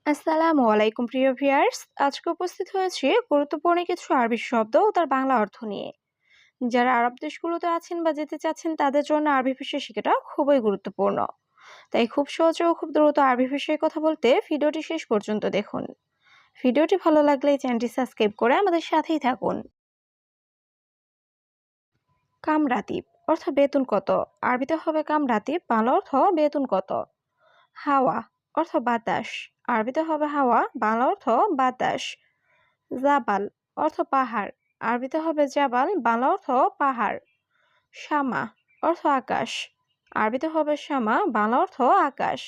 আসসালামু আলাইকুম প্রিয় ভিউয়ার্স। আজকে উপস্থিত হয়েছি গুরুত্বপূর্ণ কিছু আরবি শব্দ ও তার বাংলা অর্থ নিয়ে। যারা আরব দেশগুলোতে আছেন বা যেতে চাচ্ছেন তাদের জন্য আরবি ভাষা শেখাটা খুবই গুরুত্বপূর্ণ। তাই খুব সহজে ও খুব দ্রুত আরবি ভাষায় কথা বলতে ভিডিওটি শেষ পর্যন্ত দেখুন। ভিডিওটি ভালো লাগলে চ্যানেলটি সাবস্ক্রাইব করে আমাদের সাথেই থাকুন। কামরাতিব অর্থ বেতন কত। আরবিতে হবে কামরাতিব, বাংলা অর্থ বেতন কত। হাওয়া অর্থ বাতাস। আরবিতে হবে হাওয়া, বাংলা অর্থ বাতাস। জাবাল অর্থ পাহাড়। আরবিতে হবে জাবাল, বাংলা অর্থ পাহাড়। শামা অর্থ আকাশ। আরবিতে হবে শামা, বাংলা অর্থ আকাশ।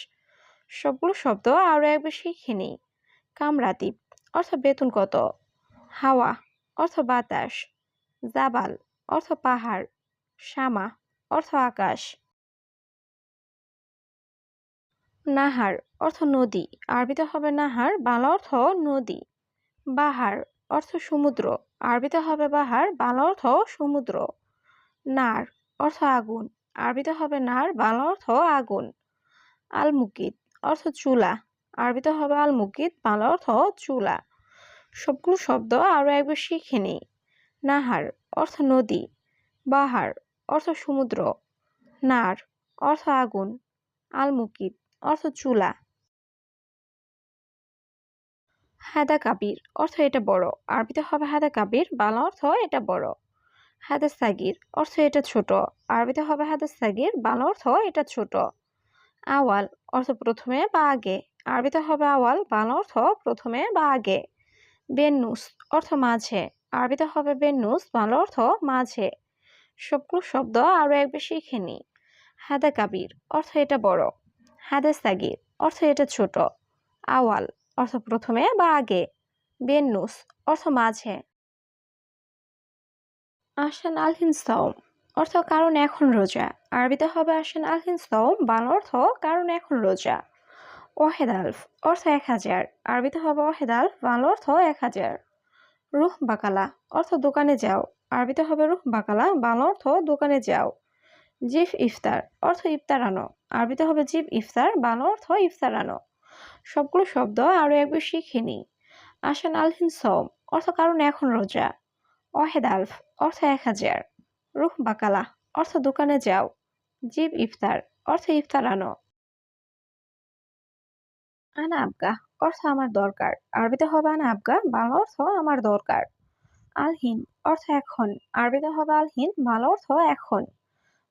সবগুলো শব্দ আরো একবার শিখে নিই। কামরাতিব অর্থ বেতন কত। হাওয়া অর্থ বাতাস। জাবাল অর্থ পাহাড়। শামা অর্থ আকাশ। নাহার অর্থ নদী। আরবিতে হবে নাহার, বাংলা অর্থ নদী। বাহার অর্থ সমুদ্র। আরবিতে হবে বাহার, বাংলা অর্থ সমুদ্র। নার অর্থ আগুন। আরবিতে হবে নার, বাংলা অর্থ আগুন। আল মুকিত অর্থ চুলা। আরবিতে হবে আল মুকিত, বাংলা অর্থ চুলা। সবগুলো শব্দ আরো একবার শিখে নিই। নাহার অর্থ নদী। বাহার অর্থ সমুদ্র। নার অর্থ আগুন। আল মুকিত অর্থ চুলা। হাদা কাবির অর্থ এটা বড়। আরবিতে হবে হাদা কাবির, বাংলা অর্থ এটা বড়। হাদা সাগির অর্থ এটা ছোট। আরবিতে হবে হাদা সাগির, বাংলা অর্থ এটা ছোট। আওয়াল অর্থ প্রথমে বা আগে। আরবিতে হবে আওয়াল, বাংলা অর্থ প্রথমে বা আগে। বেন্নুস অর্থ মাঝে। আরবিতে হবে বেন্নুস, বাংলা অর্থ মাঝে। সবগুলো শব্দ আরো একবার শিখে নিই। হাদা কাবির অর্থ এটা বড়। হাদা সাগির অর্থ এটা ছোট। আওয়াল অর্থ প্রথমে বা আগে। বেন্নুস অর্থ মাঝে। আসান আল হিনসাউম অর্থ কারণ এখন রোজা। আরবিতে হবে আসান আল হিনসাউম, বাংলা অর্থ কারণ এখন রোজা। ওয়াহেদ আলফ অর্থ 1000। আরবিতে হবে ওয়াহেদ আলফ, বাংলা অর্থ 1000। রুহ বাকালা অর্থ দোকানে যাও। আরবিতে হবে রুহ বাকালা, বাংলা অর্থ দোকানে যাও। জিফ ইফতার অর্থ ইফতার আনো। আরবিতে হবে জিফ ইফতার, বাংলা অর্থ ইফতার আনো। সবগুলো শব্দ আরো একবার শিখে নিই। আসান আল হিনসাউম অর্থ কারণ এখন রোজা। ওয়াহেদ আলফ অর্থ 1000। রুহ বাকালা অর্থ দোকানে যাও। জিব ইফতার অর্থ ইফতার আনো। আনা আবগা অর্থ আমার দরকার। আরবিতে হবে আনা আবগা, বাংলা অর্থ আমার দরকার। আলহিন অর্থ এখন। আরবিতে হবে আলহিন, বাংলা অর্থ এখন।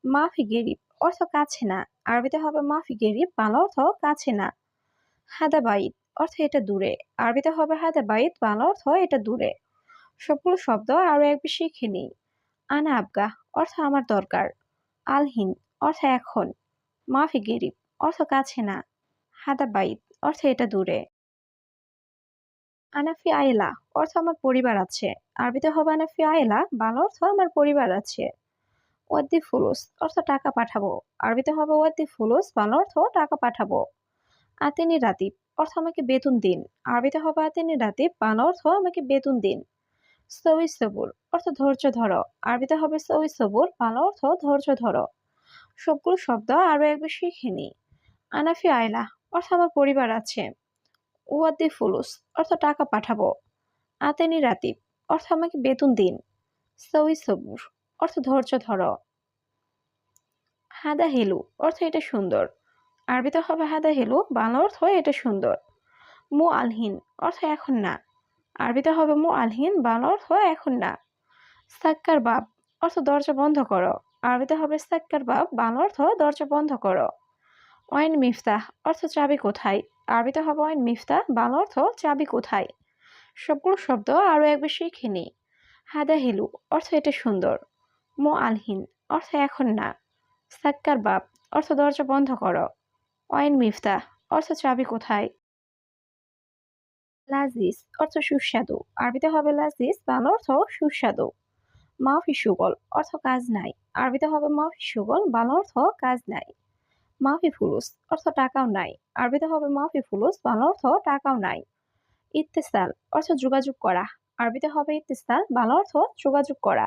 মাফি গেরিব অর্থ কাছে না। আরবিতে হবে মাফি গেরিব, বাংলা অর্থ কাছে না। হাদা বাইত অর্থ এটা দূরে। আরবিতে হবে হাদা বাইত, বাংলা অর্থ এটা দূরে। সবগুলো শব্দ আরো একবার শিখে নিই। আনা আবগা অর্থ আমার দরকার। আলহিন অর্থ এখন। মাফি গেরিব অর্থ কাছে না। হাদা বাইত অর্থ এটা দূরে। আনাফি আয়েলা অর্থ আমার পরিবার আছে। আরবিতে হবে আনাফি আয়েলা, বাংলা অর্থ আমার পরিবার আছে। ওয়াদ্দি ফুলুস অর্থ টাকা পাঠাবো। আরবিতে হবে ওয়াদ্দি ফুলুস, বাংলা অর্থ টাকা পাঠাবো। আতিনি রাতিব অর্থ আমাকে বেতন দিন। আরবিতে হবে আতিনি রাতিব, বাংলা অর্থ আমাকে বেতন দিন। সউই সবুর অর্থ ধৈর্য ধরো। আরবিতে হবে সউই সবুর, বাংলা অর্থ ধৈর্য ধরো। সবগুলো শব্দ আরো একবার শিখে নিই। আনাফি আয়লা অর্থ আমার পরিবার আছে। ওয়াদ্দি ফুলুস অর্থ টাকা পাঠাবো। আতেনি রাতিব অর্থ আমাকে বেতন দিন। সউই সবুর অর্থ ধৈর্য ধরো। হাদা হেলু অর্থ এটা সুন্দর। আরবিতে হবে হাদা হেলু, বাংলা অর্থ এটা সুন্দর। মু আলহিন অর্থ এখন না। আরবিতে হবে মু আলহিন, বাংলা অর্থ এখন না। সাক্কার বাব অর্থ দরজা বন্ধ করো। আরবিতে হবে সাক্কার বাব, বাংলা অর্থ দরজা বন্ধ করো। ওয়াইন মিফতাহ অর্থ চাবি কোথায়। আরবিতে হবে ওয়াইন মিফতাহ, বাংলা অর্থ চাবি কোথায়। সবগুলো শব্দ আরো একবার শিখে নিই। হাদা হেলু অর্থ এটা সুন্দর। মো আলহিন অর্থ এখন না। সাক্কার বাব অর্থ দরজা বন্ধ করো। ওয়াইন মিফতাহ অর্থ চাবি কোথায়। লাজিজ অর্থ সুস্বাদু। আরবিতে হবে লাজিজ, বাংলা অর্থ সুস্বাদু। মাফি সুগল অর্থ কাজ নাই। আরবিতে হবে মাফি সুগল, বাংলা অর্থ কাজ নাই। মাফি ফুলুস অর্থ টাকাও নাই। আরবিতে হবে মাফি ফুলুস, বাংলা অর্থ টাকাও নাই। ইত্তেসাল অর্থ যোগাযোগ করা। আরবিতে হবে ইত্তেসাল, বাংলা অর্থ যোগাযোগ করা।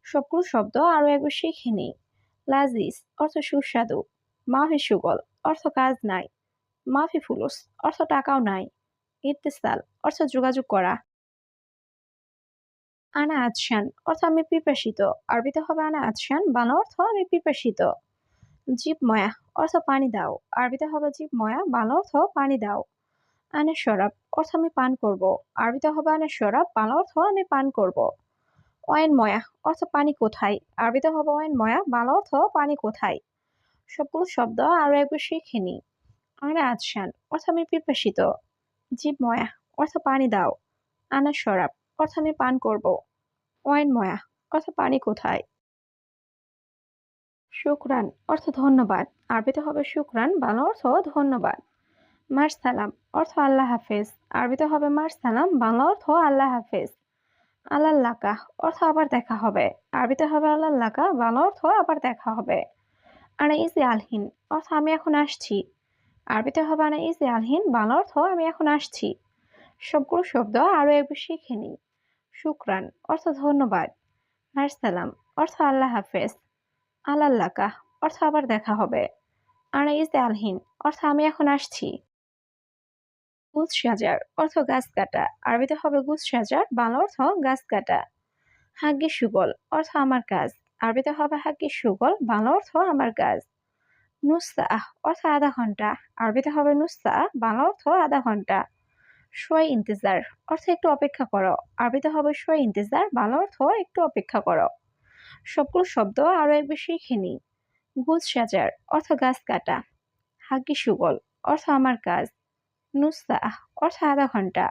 সবগুলো শব্দ আরো একবার শিখে নিই। লাজিজ অর্থ সুস্বাদু। মাফি সুগল অর্থ কাজ নাই। মাফি ফুলুস অর্থ টাকাও নাই। ইত্তিসাল অর্থ যোগাযোগ করা। আনা আতশান অর্থ আমি পিপাসিত। আরবিতে হবে আনা আতশান, বাংলা অর্থ আমি পিপাসিত। জিব ময়া অর্থ পানি দাও। আরবিতে হবে জিব ময়া, বাংলা অর্থ পানি দাও। আনে শরাব অর্থ আমি পান করব। আরবিতে হবে আনে শরাব, বাংলা অর্থ আমি পান করব। ওয়াইন ময়া অর্থ পানি কোথায়। আরবিতে হবে ওয়াইন ময়া, বাংলা অর্থ পানি কোথায়। সবগুলো শব্দ আরো একবার শিখে নিই। আনা আতশান অর্থ আমি পিপাসিত। জিব ময়া অর্থ পানি দাও। আনা শরাব অর্থ আমি পান করব। ওয়াইন ময়া অর্থ পানি কোথায়। শুকরান অর্থ ধন্যবাদ। আরবিতে হবে শুকরান, বাংলা অর্থ ধন্যবাদ। মার সালাম অর্থ আল্লাহ হাফেজ। আরবিতে হবে মার সালাম, বাংলা অর্থ আল্লাহ হাফেজ। আল্লাহ লাকা অর্থ আবার দেখা হবে। আরবিতে হবে আল্লাহ লাকা, বাংলা অর্থ আবার দেখা হবে। আনা ইজি আলহিন অর্থ আমি এখন আসছি। আরবিতে হবে আনা ইজি আলহিন, বাংলা অর্থ আমি এখন আসছি। সবগুলো শব্দ আরো একবার শিখে নিই। শুকরান অর্থ ধন্যবাদ। মার সালাম অর্থ আল্লাহ হাফেজ। আল্লাহ লাকা অর্থ আবার দেখা হবে। আনা ইজি আলহিন অর্থ আমি এখন আসছি। গুছ সাজার অর্থ গাছ কাটা। আরবিতে হবে গুছ সাজার, বাংলা অর্থ গাছ কাটা। হাগ্গি সুগল অর্থ আমার কাজ। আরবিতে হবে হাগ্গি সুগল, বাংলা অর্থ আমার কাজ। নুসা অর্থ আধা ঘন্টা। আরবিতে হবে নুসা, বাংলা অর্থ আধা ঘন্টা। শোয় ইন্তজার অর্থ একটু অপেক্ষা করো। আরবিতে হবে শোয় ইন্তজার, বাংলা অর্থ একটু অপেক্ষা করো। সবগুলো শব্দ আরো একবার শিখে নিই। গুছ সাজার অর্থ গাছ কাটা। হাগ্গি সুগল অর্থ আমার কাজ। নুসা অর্থ আধা ঘন্টা।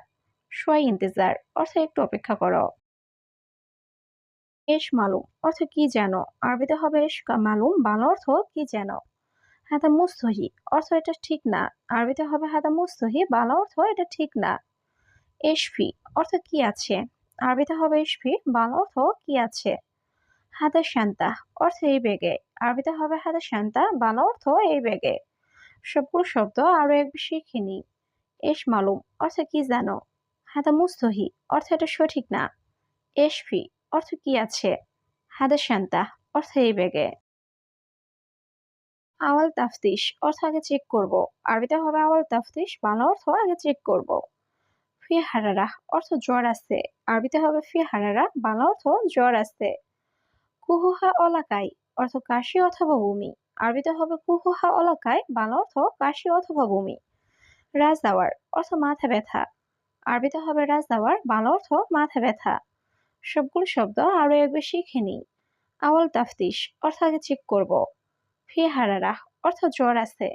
শোয় ইন্তজার অর্থ একটু অপেক্ষা করো। এশ মালুম অর্থ কি যেন। আরবিতে হবে এশ মালুম, বাংলা অর্থ কি যেন। হাদা মুস্তহি অর্থ এটা ঠিক না। আরবিতে হবে হাদা মুস্তহি, বাংলা অর্থ এটা ঠিক না। এশফি অর্থ কি আছে। আরবিতে হবে এশফি, বাংলা অর্থ কি আছে। হাদা শান্তা অর্থ এই বেগে। আরবিতে হবে হাদা শান্তা, বাংলা অর্থ এই বেগে। সবগুলো শব্দ আরো একবার শিখে নিই। এশ মালুম অর্থ কি জানো। হাদা মুস্তহি অর্থ এটা সঠিক না। এশফি অর্থ কি আছে। হাদা শান্তা অর্থ এই বেগে। আওয়াল তাফতিশ অর্থ আগে চেক করব। আরবিতে হবে আওয়াল তাফতিশ, বাংলা অর্থ আগে চেক করব। ফি হারারা অর্থ জ্বর আছে। আরবিতে হবে ফি হারারা, বাংলা অর্থ জ্বর আছে। কুহুহা অলাকাই অর্থ কাশি অথবা বমি। আরবিতে হবে কুহুহা অলাকাই, বাংলা অর্থ কাশি অথবা বমি। রাজদাওয়ার অর্থ মাথা ব্যথা। আরবিতে হবে রাজদাওয়ার, বাংলা অর্থ মাথা ব্যথা। সবগুলো শব্দ আরো একবার শিখে নিই। আওয়াল তাফতিশ অর্থ আগে চেক করব। ফি হারারা অর্থ জ্বর আছে।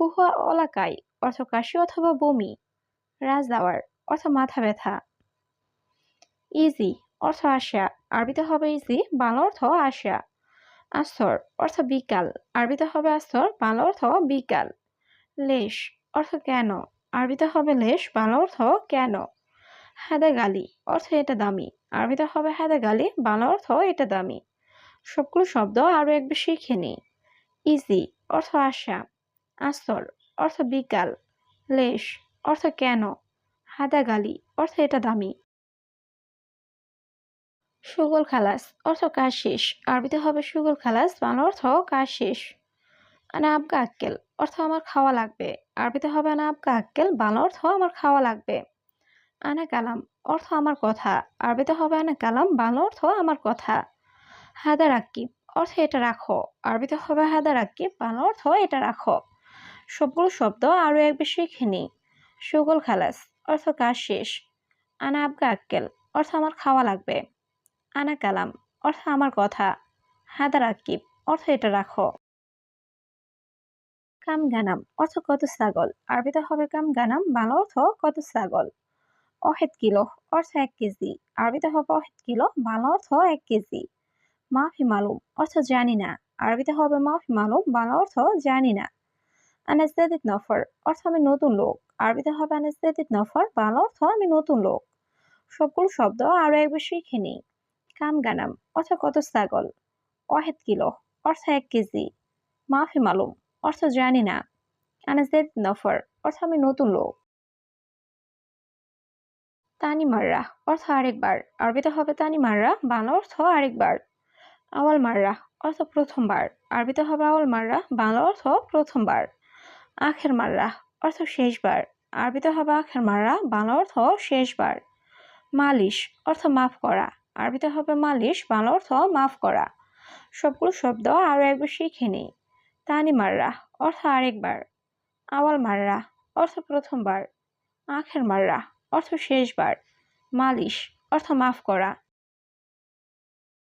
কুহুয়া অলাকাই অর্থ কাশি অথবা বমি। রাজদাওয়ার অর্থ মাথা ব্যথা। ইজি অর্থ আসা। আরবিতে হবে ইজি, বাংলা অর্থ আসা। আসর অর্থ বিকাল। আরবিতে হবে আসর, বাংলা অর্থ বিকাল। লেশ অর্থ কেন। আরবিতে হবে লেশ, বাংলা অর্থ কেন। হাদা গালি অর্থ এটা দামি। আরবিতে হবে হাদা গালি, বাংলা অর্থ এটা দামি। সবগুলো শব্দ আরো একবার শিখে নিই। ইজি অর্থ আসা। আসর অর্থ বিকাল। লেশ অর্থ কেন। হাদা গালি অর্থ এটা দামি। সুগল খালাস অর্থ কাজ শেষ। আরবিতে হবে সুগল খালাস, বাংলা অর্থ কাজ শেষ। আনা আবগা আক্কেল অর্থ আমার খাওয়া লাগবে। আরবিতে হবে আনা আবগা আক্কেল, বাংলা অর্থ আমার খাওয়া লাগবে। আনা কালাম অর্থ আমার কথা। আরবিতে হবে আনা কালাম, বাংলা অর্থ আমার কথা। হাদা রাক্কিব অর্থ এটা রাখো। আরবিতে হবে হাদা রাক্কিব, বাংলা অর্থ এটা রাখো। সবগুলো শব্দ আরো একবার শিখে নিই। সুগল খালাস অর্থ কাজ শেষ। আনা আবগা আক্কেল অর্থ আমার খাওয়া লাগবে। আনা কালাম অর্থ আমার কথা। হাদা রাকিব অর্থ এটা রাখো। কাম গানাম অর্থ কত ছাগল। আরবিতে হবে কাম গানাম, বাংলা অর্থ কত ছাগল। অহেদ কিলো অর্থ 1 কেজি। আরবিতে হবে অহেদ কিলো, বাংলা অর্থ 1 কেজি। মাফি মালুম অর্থ জানি না। আরবিতে হবে মাফি মালুম, বাংলা অর্থ জানি না। আনাজদাদিদ নফর অর্থ আমি নতুন লোক। আরবিতে হবে আনাজদাদিদ নফর, বাংলা অর্থ আমি নতুন লোক। সবগুলো শব্দ আরো একবার শিখে নিই। কাম গানাম অর্থ কত ছাগল। ওয়াহেদ কিলো অর্থ 1 কেজি। মাফি মালুম অর্থ জানি না। আনাজেদ নফর অর্থ আমি নতুন লোক। তানি মাররা অর্থ আরেকবার। আরবিতে হবে তানি মাররা, বাংলা অর্থ আরেকবার। আওয়াল মাররা অর্থ প্রথমবার। আরবিতে হবে আওয়াল মাররা, বাংলা অর্থ প্রথমবার। আখের মাররা অর্থ শেষবার। আরবিতে হবে আখের মাররা, বাংলা অর্থ শেষবার। মালিশ অর্থ মাফ করা, আরবিতে হবে মালিশ, বাংলা অর্থ মাফ করা। সবগুলো শব্দ আরো একবার শিখে নিই। তানি মাররা অর্থ আরেকবার, আওয়াল মাররা অর্থ প্রথমবার, আখের মাররা অর্থ শেষবার, মালিশ অর্থ মাফ করা।